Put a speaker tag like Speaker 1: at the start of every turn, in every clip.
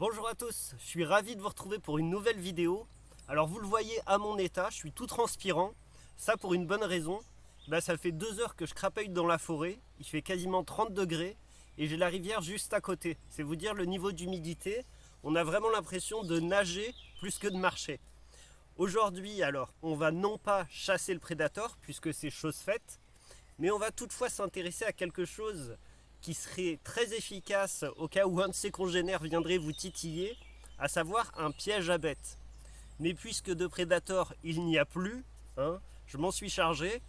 Speaker 1: Bonjour à tous, je suis ravi de vous retrouver pour une nouvelle vidéo. Alors vous le voyez à mon état, je suis tout transpirant. Ça pour une bonne raison, ça fait 2 heures que je crapaille dans la forêt. Il fait quasiment 30 degrés et j'ai la rivière juste à côté. C'est vous dire le niveau d'humidité. On a vraiment l'impression de nager plus que de marcher. Aujourd'hui alors, on va non pas chasser le prédateur puisque c'est chose faite, mais on va toutefois s'intéresser à quelque chose qui serait très efficace au cas où un de ses congénères viendrait vous titiller, à savoir un piège à bête. Mais puisque de Predator il n'y a plus, hein, je m'en suis chargé,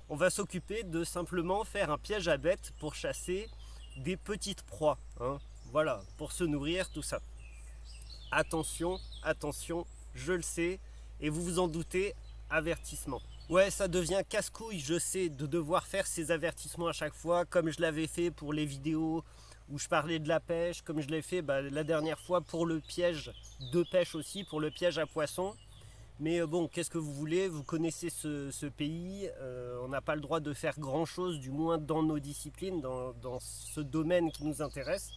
Speaker 1: on va s'occuper de simplement faire un piège à bêtes pour chasser des petites proies, hein. Voilà, pour se nourrir, tout ça. Attention, attention, je le sais, et vous vous en doutez, avertissement. Ouais, ça devient casse-couille, je sais, de devoir faire ces avertissements à chaque fois, comme je l'avais fait pour les vidéos où je parlais de la pêche, comme je l'ai fait la dernière fois pour le piège de pêche aussi, pour le piège à poisson. Mais bon, qu'est-ce que vous voulez? Vous connaissez ce pays, on n'a pas le droit de faire grand-chose, du moins dans nos disciplines, dans ce domaine qui nous intéresse.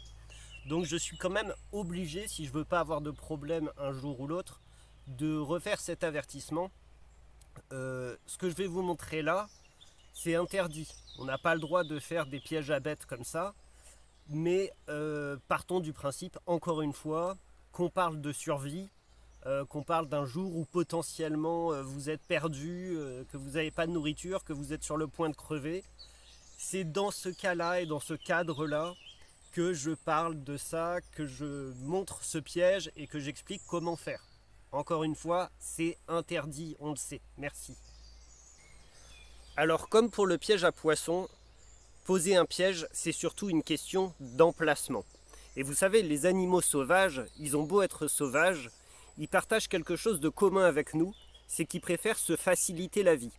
Speaker 1: Donc je suis quand même obligé, si je veux pas avoir de problème un jour ou l'autre, de refaire cet avertissement. Ce que je vais vous montrer là, c'est interdit. On n'a pas le droit de faire des pièges à bêtes comme ça. Mais partons du principe, encore une fois, qu'on parle de survie, qu'on parle d'un jour où potentiellement vous êtes perdu, que vous n'avez pas de nourriture, que vous êtes sur le point de crever. C'est dans ce cas-là et dans ce cadre-là que je parle de ça, que je montre ce piège et que j'explique comment faire. Encore une fois, c'est interdit, on le sait. Merci. Alors, comme pour le piège à poisson, poser un piège, c'est surtout une question d'emplacement. Et vous savez, les animaux sauvages, ils ont beau être sauvages, ils partagent quelque chose de commun avec nous, c'est qu'ils préfèrent se faciliter la vie.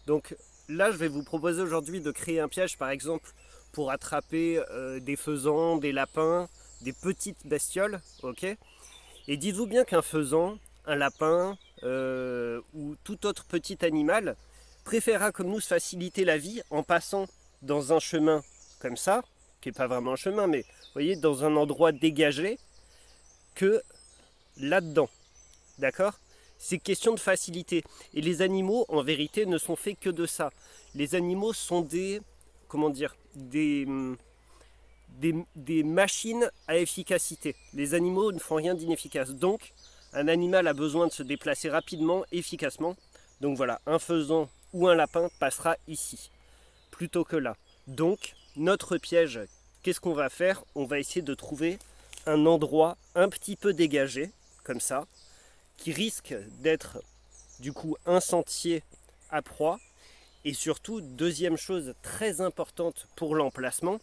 Speaker 1: Donc là, je vais vous proposer aujourd'hui de créer un piège, par exemple, pour attraper des faisans, des lapins, des petites bestioles, ok? Et dites-vous bien qu'un faisan, un lapin ou tout autre petit animal préférera comme nous se faciliter la vie en passant dans un chemin comme ça, qui n'est pas vraiment un chemin, mais vous voyez, dans un endroit dégagé, que là-dedans. D'accord? C'est question de facilité. Et les animaux, en vérité, ne sont faits que de ça. Les animaux sont des, comment dire, des machines à efficacité. Les animaux ne font rien d'inefficace. Donc, un animal a besoin de se déplacer rapidement, efficacement. Donc voilà, un faisan ou un lapin passera ici, plutôt que là. Donc, notre piège, qu'est-ce qu'on va faire? On va essayer de trouver un endroit un petit peu dégagé, comme ça, qui risque d'être du coup un sentier à proie. Et surtout, deuxième chose très importante pour l'emplacement,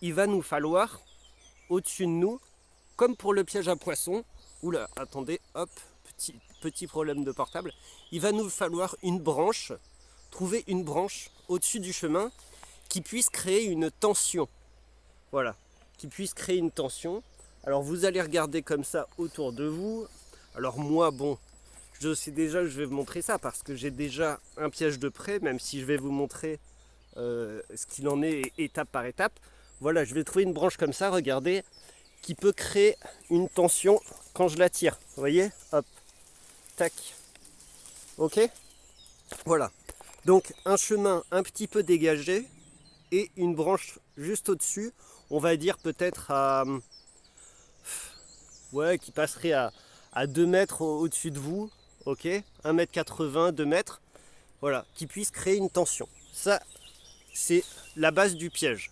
Speaker 1: il va nous falloir au-dessus de nous, comme pour le piège à poisson, oula, attendez, hop, petit problème de portable, il va nous falloir une branche, trouver une branche au-dessus du chemin qui puisse créer une tension. Voilà, qui puisse créer une tension. Alors vous allez regarder comme ça autour de vous. Alors moi, bon, je sais déjà que je vais vous montrer ça parce que j'ai déjà un piège de près, même si je vais vous montrer ce qu'il en est étape par étape. Voilà, je vais trouver une branche comme ça, regardez, qui peut créer une tension quand je la tire. Vous voyez? Hop, tac. Ok? Voilà. Donc un chemin un petit peu dégagé et une branche juste au-dessus. On va dire peut-être à... Ouais, qui passerait à 2 mètres au-dessus de vous. Ok? 1,80 m, 2 mètres. Voilà, qui puisse créer une tension. Ça, c'est la base du piège.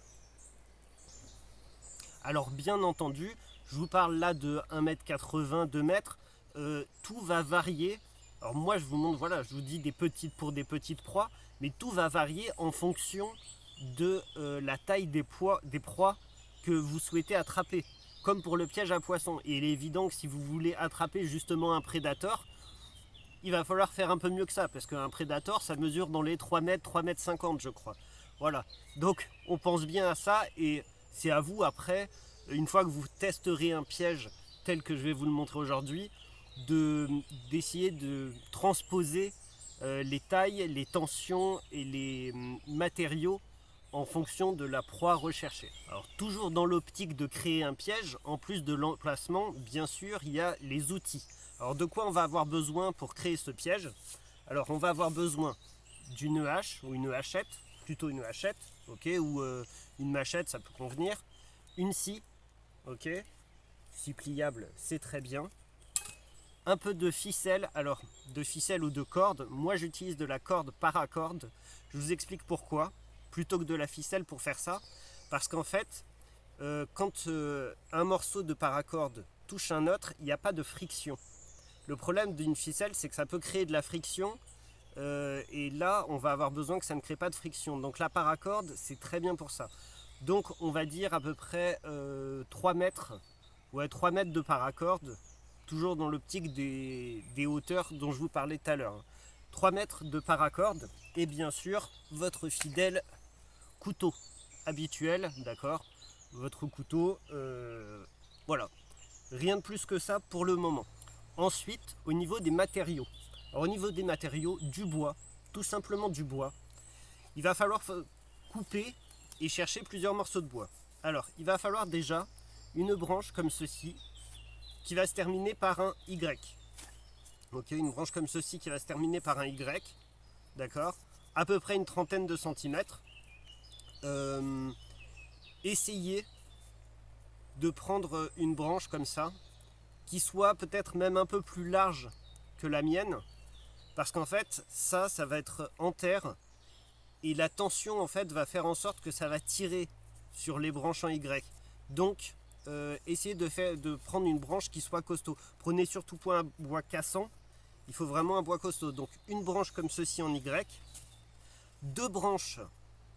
Speaker 1: Alors bien entendu, je vous parle là de 1,80 m, 2 mètres. Tout va varier. Alors moi je vous montre, voilà, je vous dis pour des petites proies, mais tout va varier en fonction de la taille des proies que vous souhaitez attraper. Comme pour le piège à poisson. Et il est évident que si vous voulez attraper justement un prédateur, il va falloir faire un peu mieux que ça, parce qu'un prédateur, ça mesure dans les 3 mètres, 3,50 m, je crois. Voilà. Donc on pense bien à ça, et c'est à vous après, une fois que vous testerez un piège tel que je vais vous le montrer aujourd'hui, d'essayer de transposer les tailles, les tensions et les matériaux en fonction de la proie recherchée. Alors toujours dans l'optique de créer un piège, en plus de l'emplacement, bien sûr, il y a les outils. Alors de quoi on va avoir besoin pour créer ce piège? Alors on va avoir besoin d'une hache ou une hachette, plutôt une hachette, ok, ou une machette, ça peut convenir. Une scie, ok, scie pliable, c'est très bien. Un peu de ficelle, alors de ficelle ou de corde, moi j'utilise de la corde paracorde, je vous explique pourquoi, plutôt que de la ficelle pour faire ça, parce qu'en fait, quand un morceau de paracorde touche un autre, il n'y a pas de friction. Le problème d'une ficelle, c'est que ça peut créer de la friction. Et là, on va avoir besoin que ça ne crée pas de friction. Donc la paracorde, c'est très bien pour ça. Donc on va dire à peu près 3 mètres. Ouais, 3 mètres de paracorde. Toujours dans l'optique des hauteurs dont je vous parlais tout à l'heure. 3 mètres de paracorde. Et bien sûr, votre fidèle couteau habituel, d'accord, votre couteau, voilà, rien de plus que ça pour le moment. Ensuite, au niveau des matériaux, alors, au niveau des matériaux, du bois, tout simplement du bois, il va falloir couper et chercher plusieurs morceaux de bois. Alors, il va falloir déjà une branche comme ceci qui va se terminer par un Y. Ok, une branche comme ceci qui va se terminer par un Y, d'accord, à peu près une trentaine de centimètres. Essayez de prendre une branche comme ça qui soit peut-être même un peu plus large que la mienne, parce qu'en fait ça va être en terre et la tension en fait va faire en sorte que ça va tirer sur les branches en Y. Donc essayez de prendre une branche qui soit costaud. Prenez surtout pas un bois cassant, il faut vraiment un bois costaud. Donc une branche comme ceci en Y, deux branches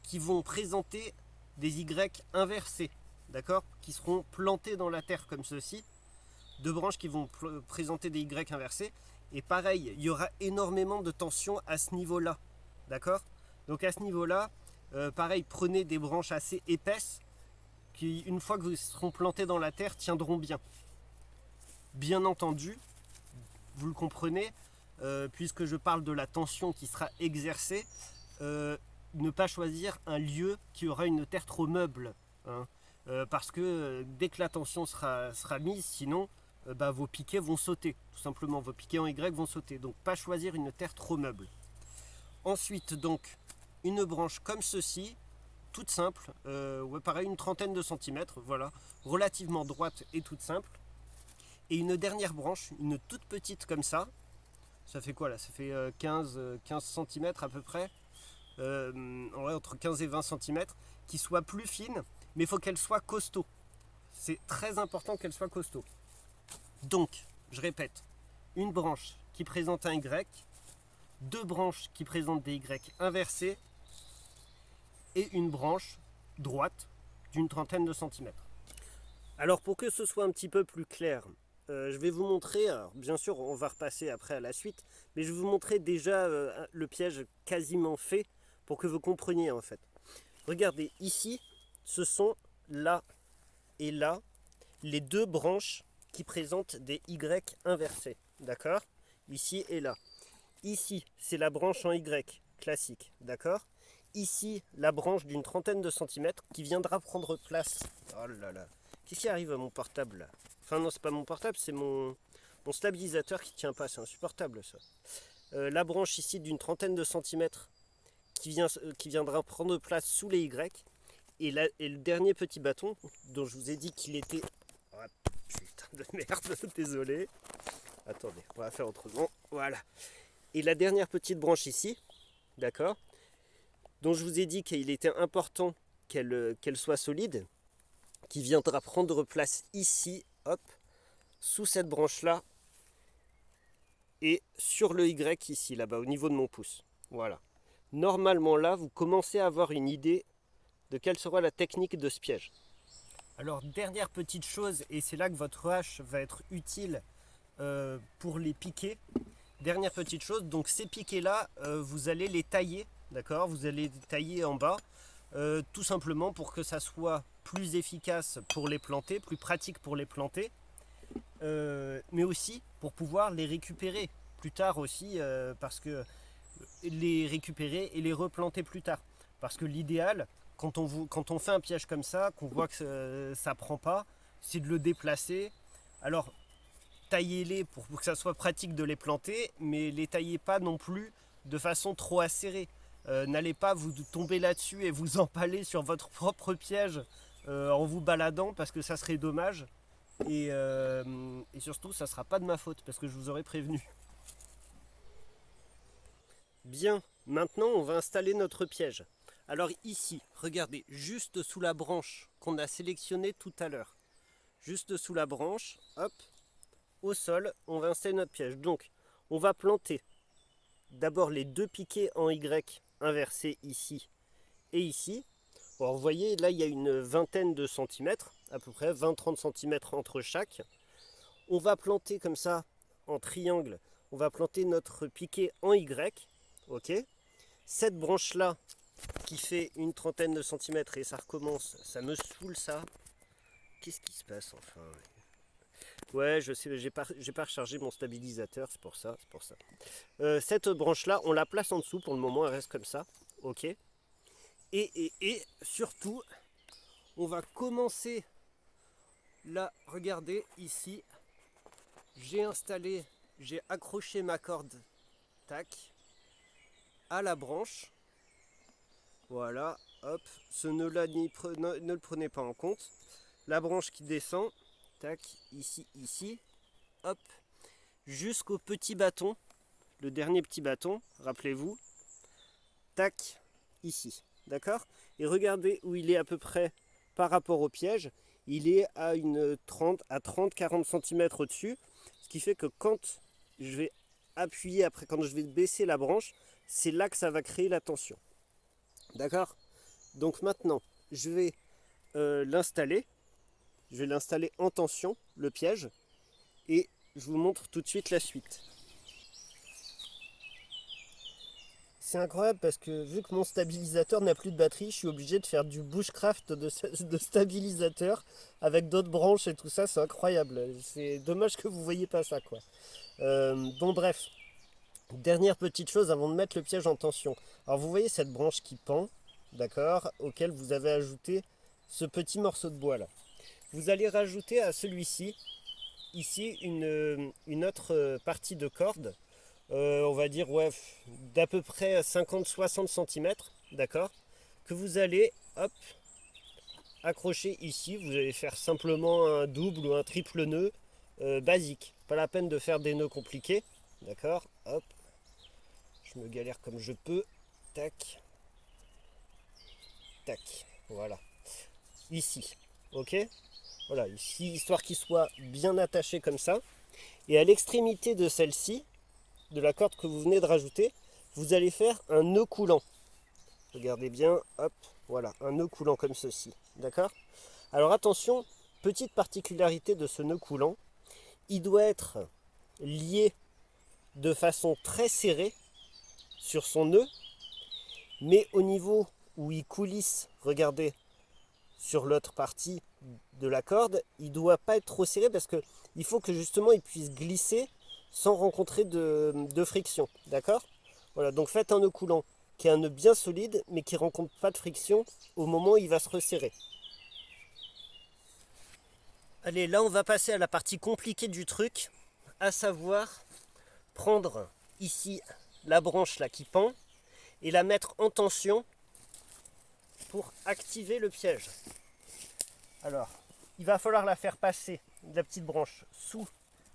Speaker 1: qui vont présenter des Y inversés, d'accord, qui seront plantées dans la terre comme ceci, deux branches qui vont présenter des Y inversés, et pareil, il y aura énormément de tension à ce niveau-là, d'accord. Donc à ce niveau-là, pareil, prenez des branches assez épaisses, qui une fois que vous seront plantées dans la terre, tiendront bien. Bien entendu, vous le comprenez, puisque je parle de la tension qui sera exercée, ne pas choisir un lieu qui aura une terre trop meuble, hein, parce que dès que la tension sera mise, sinon vos piquets vont sauter, tout simplement, vos piquets en Y vont sauter, donc pas choisir une terre trop meuble. Ensuite donc une branche comme ceci, toute simple, ouais, pareil, une trentaine de centimètres, voilà, relativement droite et toute simple, et une dernière branche, une toute petite comme ça fait quoi là, ça fait 15 cm à peu près, ouais, entre 15 et 20 cm, qui soit plus fine, mais il faut qu'elle soit costaud. C'est très important qu'elle soit costaud. Donc, je répète, une branche qui présente un Y, deux branches qui présentent des Y inversés, et une branche droite d'une trentaine de centimètres. Alors pour que ce soit un petit peu plus clair, je vais vous montrer, alors bien sûr on va repasser après à la suite, mais je vais vous montrer déjà le piège quasiment fait pour que vous compreniez en fait. Regardez, ici, ce sont là et là les deux branches qui présentent des Y inversés, d'accord? Ici et là. Ici, c'est la branche en Y classique, d'accord? Ici, la branche d'une trentaine de centimètres qui viendra prendre place. Oh là là, qu'est-ce qui arrive à mon portable là? Enfin non, c'est pas mon portable, c'est mon stabilisateur qui tient pas, c'est insupportable ça. La branche ici d'une trentaine de centimètres qui viendra prendre place sous les Y. Et le dernier petit bâton dont je vous ai dit qu'il était... Oh, putain de merde, désolé. Attendez, on va faire autrement. Voilà. Et la dernière petite branche ici, d'accord, dont je vous ai dit qu'il était important qu'elle soit solide, qui viendra prendre place ici, hop, sous cette branche-là, et sur le Y ici, là-bas, au niveau de mon pouce. Voilà. Normalement là, vous commencez à avoir une idée de quelle sera la technique de ce piège. Alors, dernière petite chose, et c'est là que votre hache va être utile pour les piquets. Dernière petite chose, donc ces piquets-là, vous allez les tailler, d'accord? Vous allez les tailler en bas, tout simplement pour que ça soit plus efficace pour les planter, plus pratique pour les planter, mais aussi pour pouvoir les récupérer plus tard aussi, parce que les récupérer et les replanter plus tard. Parce que l'idéal, quand on fait un piège comme ça, qu'on voit que ça prend pas, c'est de le déplacer. Alors, taillez-les pour que ça soit pratique de les planter, mais les taillez pas non plus de façon trop acérée. N'allez pas vous tomber là-dessus et vous empaler sur votre propre piège en vous baladant, parce que ça serait dommage. Et surtout, ça sera pas de ma faute, parce que je vous aurais prévenu. Bien, maintenant on va installer notre piège. Alors ici, regardez, juste sous la branche qu'on a sélectionnée tout à l'heure. Juste sous la branche, hop, au sol, on va installer notre piège. Donc, on va planter d'abord les deux piquets en Y inversés ici et ici. Alors, vous voyez, là, il y a une vingtaine de centimètres, à peu près 20-30 centimètres entre chaque. On va planter comme ça, en triangle, on va planter notre piquet en Y, ok. Cette branche-là, qui fait une trentaine de centimètres et ça recommence, ça me saoule ça. Qu'est-ce qui se passe enfin? Ouais, je sais, j'ai pas rechargé mon stabilisateur, c'est pour ça. Cette branche-là, on la place en dessous pour le moment, elle reste comme ça, ok. Et surtout, on va commencer là, regardez ici, j'ai accroché ma corde, tac, à la branche. Voilà, hop, ce nœud-là ne le prenez pas en compte. La branche qui descend, tac, ici, hop, jusqu'au petit bâton, le dernier petit bâton, rappelez-vous, tac, ici, d'accord? Et regardez où il est à peu près par rapport au piège, il est à 30-40 cm au-dessus, ce qui fait que quand je vais appuyer après, quand je vais baisser la branche, c'est là que ça va créer la tension. D'accord? Donc maintenant, je vais l'installer. Je vais l'installer en tension, le piège, et je vous montre tout de suite la suite. C'est incroyable parce que vu que mon stabilisateur n'a plus de batterie, je suis obligé de faire du bushcraft de stabilisateur avec d'autres branches et tout ça, c'est incroyable. C'est dommage que vous voyez pas ça, quoi. Bon bref, dernière petite chose avant de mettre le piège en tension. Alors vous voyez cette branche qui pend, d'accord, auquel vous avez ajouté ce petit morceau de bois là. Vous allez rajouter à celui-ci, ici, une autre partie de corde, on va dire ouais, d'à peu près 50-60 cm, d'accord, que vous allez, hop, accrocher ici. Vous allez faire simplement un double ou un triple nœud basique. Pas la peine de faire des nœuds compliqués, d'accord, hop, je me galère comme je peux, tac, tac, voilà, ici, ok. Voilà, ici, histoire qu'il soit bien attaché comme ça. Et à l'extrémité de celle-ci, de la corde que vous venez de rajouter, vous allez faire un nœud coulant. Regardez bien, hop, voilà, un nœud coulant comme ceci, d'accord? Alors attention, petite particularité de ce nœud coulant, il doit être lié de façon très serrée sur son nœud, mais au niveau où il coulisse, regardez, sur l'autre partie de la corde, il ne doit pas être trop serré parce qu'il faut que justement il puisse glisser sans rencontrer de friction, d'accord? Voilà, donc faites un nœud coulant qui est un nœud bien solide mais qui ne rencontre pas de friction au moment où il va se resserrer. Allez, là on va passer à la partie compliquée du truc, à savoir prendre ici la branche là qui pend et la mettre en tension pour activer le piège. Alors, il va falloir la faire passer, la petite branche, sous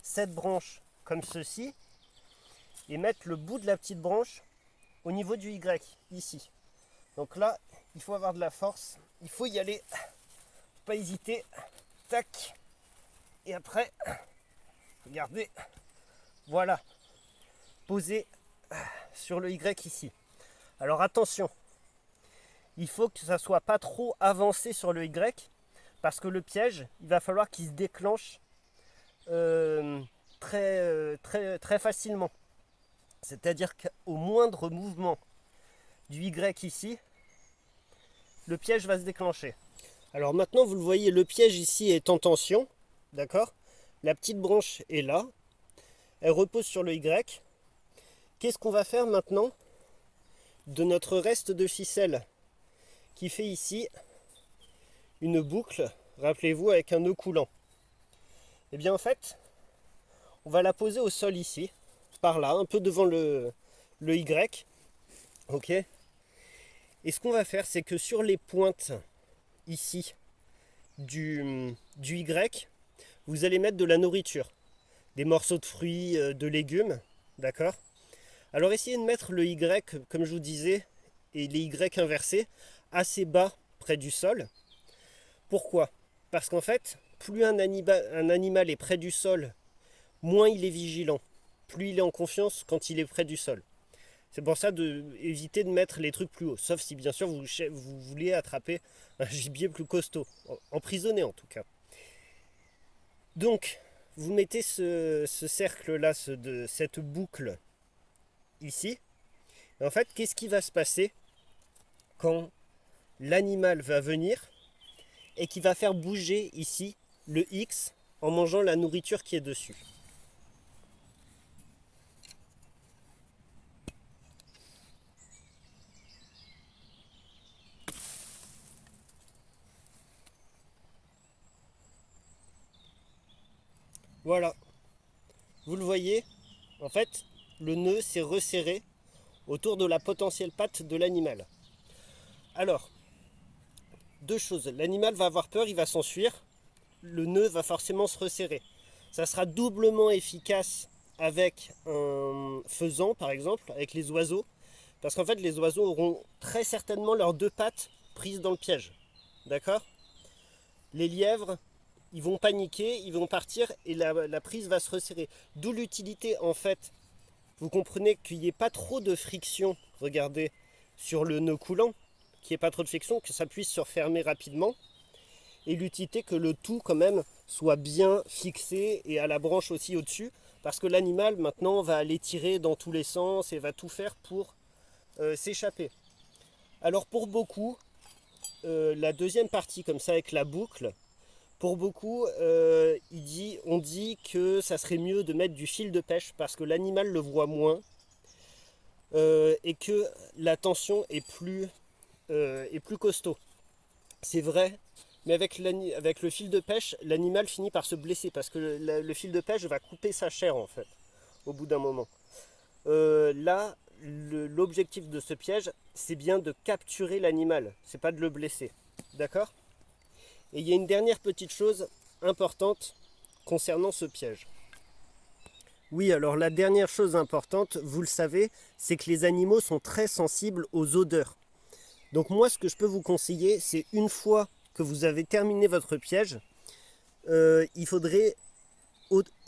Speaker 1: cette branche comme ceci et mettre le bout de la petite branche au niveau du Y, ici. Donc là, il faut avoir de la force, il faut y aller, pas hésiter, tac, et après, regardez, voilà, posé sur le Y ici. Alors attention, il faut que ça soit pas trop avancé sur le Y, parce que le piège, il va falloir qu'il se déclenche très facilement. C'est-à-dire qu'au moindre mouvement du Y ici, le piège va se déclencher. Alors maintenant, vous le voyez, le piège ici est en tension, d'accord? La petite branche est là, elle repose sur le Y. Qu'est-ce qu'on va faire maintenant de notre reste de ficelle qui fait ici une boucle, rappelez-vous, avec un nœud coulant? Et bien en fait, on va la poser au sol ici, par là, un peu devant le Y, ok. Et ce qu'on va faire, c'est que sur les pointes ici du Y, vous allez mettre de la nourriture, des morceaux de fruits, de légumes, d'accord. Alors essayez de mettre le Y, comme je vous disais, et les Y inversés, assez bas près du sol. Pourquoi? Parce qu'en fait, plus un animal est près du sol, moins il est vigilant, plus il est en confiance quand il est près du sol. C'est pour ça d'éviter de mettre les trucs plus hauts, sauf si bien sûr vous voulez attraper un gibier plus costaud, emprisonné en tout cas. Donc, vous mettez ce cercle-là, cette boucle ici. Et en fait, qu'est-ce qui va se passer quand l'animal va venir et qui va faire bouger ici le X en mangeant la nourriture qui est dessus? Voilà, vous le voyez, en fait, le nœud s'est resserré autour de la potentielle patte de l'animal. Alors, deux choses, l'animal va avoir peur, il va s'enfuir, le nœud va forcément se resserrer. Ça sera doublement efficace avec un faisan, par exemple, avec les oiseaux, parce qu'en fait, les oiseaux auront très certainement leurs deux pattes prises dans le piège. D'accord? Les lièvres, ils vont paniquer, ils vont partir et la prise va se resserrer. D'où l'utilité, en fait, vous comprenez qu'il n'y ait pas trop de friction, regardez, sur le nœud coulant, qu'il n'y ait pas trop de friction, que ça puisse se refermer rapidement. Et l'utilité que le tout, quand même, soit bien fixé et à la branche aussi au-dessus, parce que l'animal, maintenant, va aller tirer dans tous les sens et va tout faire pour s'échapper. Alors, pour beaucoup, la deuxième partie, comme ça, avec la boucle, pour beaucoup, on dit que ça serait mieux de mettre du fil de pêche parce que l'animal le voit moins et que la tension est plus costaud. C'est vrai, mais avec le fil de pêche, l'animal finit par se blesser parce que le fil de pêche va couper sa chair en fait, au bout d'un moment. Là, l'objectif de ce piège, c'est bien de capturer l'animal, c'est pas de le blesser. D'accord ? Et il y a une dernière petite chose importante concernant ce piège. Oui, alors la dernière chose importante, vous le savez, c'est que les animaux sont très sensibles aux odeurs. Donc moi, ce que je peux vous conseiller, c'est une fois que vous avez terminé votre piège, il faudrait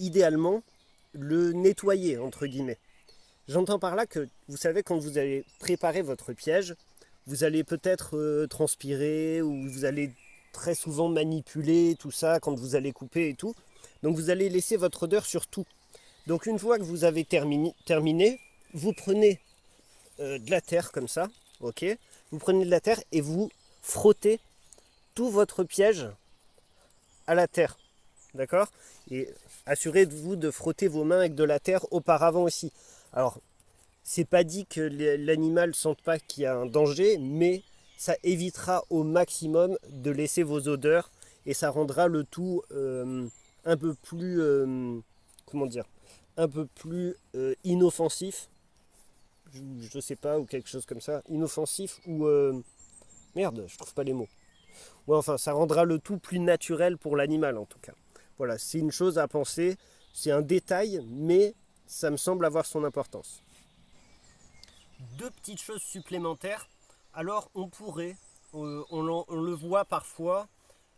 Speaker 1: idéalement le nettoyer, entre guillemets. J'entends par là que, vous savez, quand vous allez préparer votre piège, vous allez peut-être transpirer ou vous allez très souvent manipuler tout ça quand vous allez couper et tout. Donc vous allez laisser votre odeur sur tout. Donc une fois que vous avez terminé, vous prenez de la terre comme ça, ok. Vous prenez de la terre et vous frottez tout votre piège à la terre, d'accord. Et assurez-vous de frotter vos mains avec de la terre auparavant aussi. Alors, c'est pas dit que l'animal ne sente pas qu'il y a un danger, mais ça évitera au maximum de laisser vos odeurs et ça rendra le tout un peu plus, comment dire, un peu plus inoffensif, je sais pas, ou quelque chose comme ça, inoffensif ou merde, je trouve pas les mots. Ouais, enfin, ça rendra le tout plus naturel pour l'animal en tout cas. Voilà, c'est une chose à penser, c'est un détail, mais ça me semble avoir son importance. Deux petites choses supplémentaires. Alors on pourrait, on le voit parfois,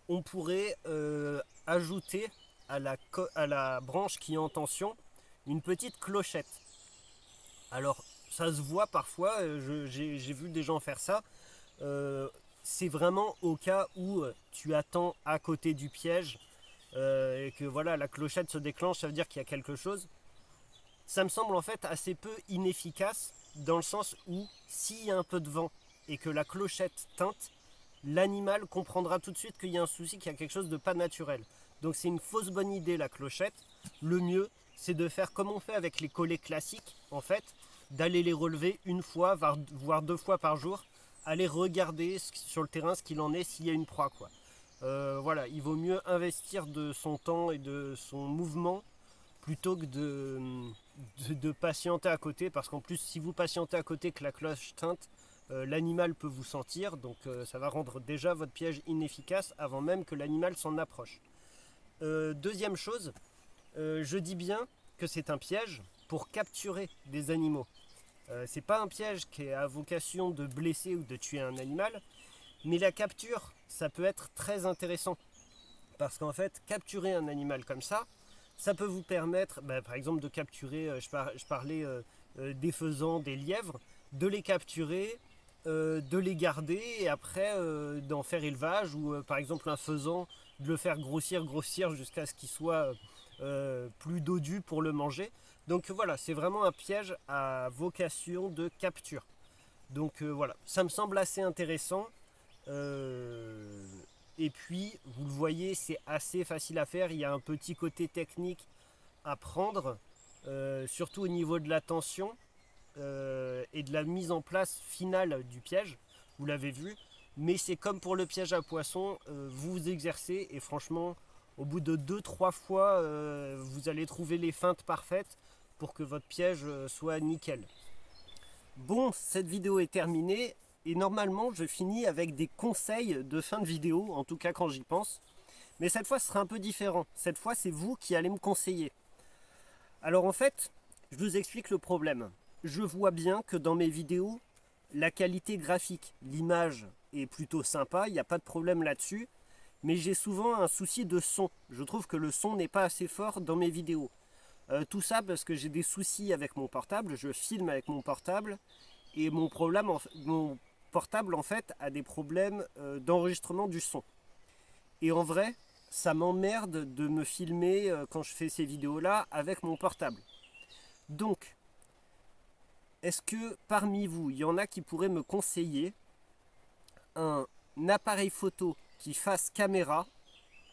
Speaker 1: on pourrait ajouter à la branche qui est en tension une petite clochette. Alors ça se voit parfois, j'ai vu des gens faire ça. C'est vraiment au cas où tu attends à côté du piège et que voilà, la clochette se déclenche, ça veut dire qu'il y a quelque chose. Ça me semble en fait assez peu inefficace dans le sens où s'il y a un peu de vent et que la clochette teinte, l'animal comprendra tout de suite qu'il y a un souci, qu'il y a quelque chose de pas naturel. Donc c'est une fausse bonne idée la clochette. Le mieux, c'est de faire comme on fait avec les collets classiques, en fait, d'aller les relever une fois, voire deux fois par jour, aller regarder sur le terrain ce qu'il en est s'il y a une proie, quoi. Voilà, il vaut mieux investir de son temps et de son mouvement plutôt que de patienter à côté, parce qu'en plus si vous patientez à côté que la cloche teinte, l'animal peut vous sentir, donc ça va rendre déjà votre piège inefficace avant même que l'animal s'en approche. Deuxième chose, je dis bien que c'est un piège pour capturer des animaux. C'est pas un piège qui a vocation de blesser ou de tuer un animal, mais la capture, ça peut être très intéressant. Parce qu'en fait, capturer un animal comme ça Ça peut vous permettre, par exemple, de capturer, je parlais des faisans, des lièvres, de les capturer, de les garder et après d'en faire élevage ou par exemple un faisan, de le faire grossir jusqu'à ce qu'il soit plus dodu pour le manger. Donc voilà, c'est vraiment un piège à vocation de capture. Donc voilà, ça me semble assez intéressant. Euh, et puis, vous le voyez, c'est assez facile à faire. Il y a un petit côté technique à prendre, surtout au niveau de la tension et de la mise en place finale du piège. Vous l'avez vu. Mais c'est comme pour le piège à poisson, vous vous exercez et franchement, au bout de 2-3 fois, vous allez trouver les feintes parfaites pour que votre piège soit nickel. Bon, cette vidéo est terminée et normalement je finis avec des conseils de fin de vidéo, en tout cas quand j'y pense. Mais cette fois ce sera un peu différent. Cette fois c'est vous qui allez me conseiller. Alors en fait, je vous explique le problème. Je vois bien que dans mes vidéos, la qualité graphique, l'image est plutôt sympa, il n'y a pas de problème là-dessus. Mais j'ai souvent un souci de son. Je trouve que le son n'est pas assez fort dans mes vidéos. Tout ça parce que j'ai des soucis avec mon portable, je filme avec mon portable et mon portable en fait a des problèmes d'enregistrement du son. Et en vrai, ça m'emmerde de me filmer quand je fais ces vidéos-là avec mon portable. Donc, est-ce que parmi vous, il y en a qui pourraient me conseiller un appareil photo qui fasse caméra,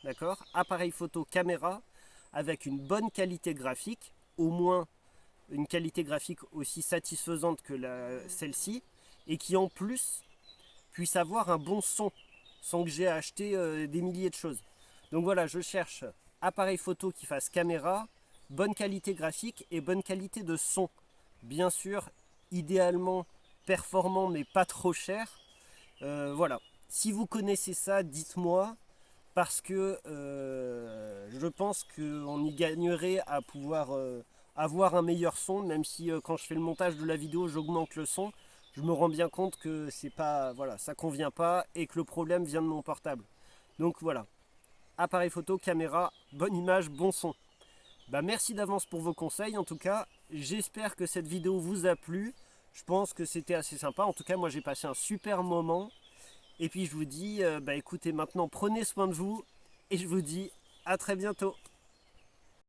Speaker 1: d'accord? Appareil photo caméra avec une bonne qualité graphique, au moins une qualité graphique aussi satisfaisante que celle-ci, et qui en plus puisse avoir un bon son, sans que j'ai acheté des milliers de choses. Donc voilà, je cherche appareil photo qui fasse caméra, bonne qualité graphique et bonne qualité de son. Bien sûr, idéalement performant mais pas trop cher. Voilà. Si vous connaissez ça, dites-moi parce que je pense qu'on y gagnerait à pouvoir avoir un meilleur son, même si quand je fais le montage de la vidéo, j'augmente le son. Je me rends bien compte que c'est pas, voilà, ça convient pas et que le problème vient de mon portable. Donc voilà, appareil photo, caméra, bonne image, bon son. Merci d'avance pour vos conseils en tout cas. J'espère que cette vidéo vous a plu. Je pense que c'était assez sympa. En tout cas, moi j'ai passé un super moment. Et puis je vous dis, écoutez, maintenant prenez soin de vous et je vous dis à très bientôt.